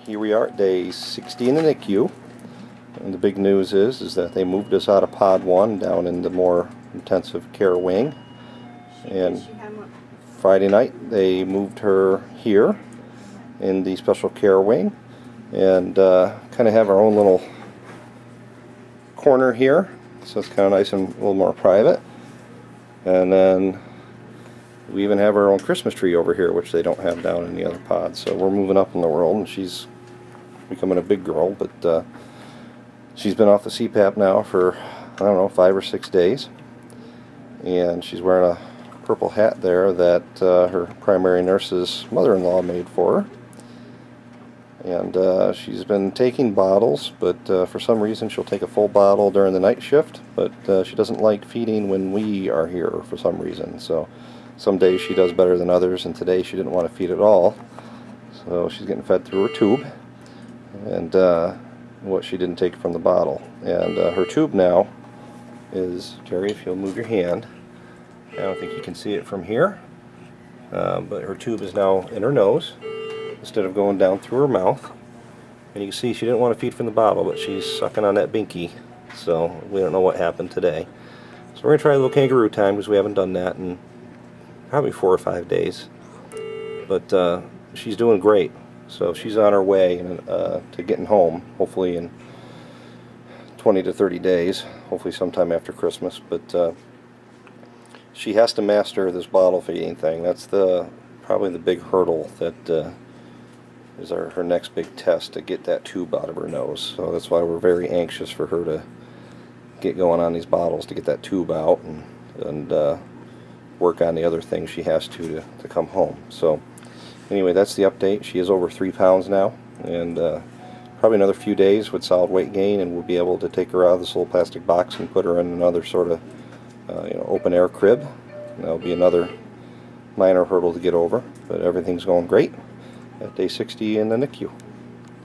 Here we are at day 60 in the NICU, and the big news is that they moved us out of pod 1 down in the more intensive care wing, and Friday night they moved her here in the special care wing, and kind of have our own little corner here, so it's kind of nice and a little more private. And then we even have our own Christmas tree over here, which they don't have down in the other pods. So we're moving up in the world, and she's becoming a big girl, but she's been off the CPAP now for, I don't know, 5 or 6 days, and she's wearing a purple hat there that her primary nurse's mother-in-law made for her. And she's been taking bottles, but for some reason she'll take a full bottle during the night shift, but she doesn't like feeding when we are here for some reason. So some days she does better than others, and today she didn't want to feed at all, so she's getting fed through her tube, and what she didn't take from the bottle. And her tube now is, Jerry, if you'll move your hand, I don't think you can see it from here, but her tube is now in her nose instead of going down through her mouth. And you can see she didn't want to feed from the bottle, but she's sucking on that binky, so we don't know what happened today. So we're going to try a little kangaroo time, because we haven't done that in probably 4 or 5 days. But she's doing great, so she's on her way to getting home, hopefully in 20 to 30 days, hopefully sometime after Christmas. But she has to master this bottle feeding thing. That's probably the big hurdle that is her next big test, to get that tube out of her nose. So that's why we're very anxious for her to get going on these bottles, to get that tube out and work on the other things she has to come home. So anyway, that's the update. She is over 3 pounds now, and probably another few days with solid weight gain, and we'll be able to take her out of this little plastic box and put her in another sort of open air crib. And that'll be another minor hurdle to get over, but everything's going great at day 60 in the NICU.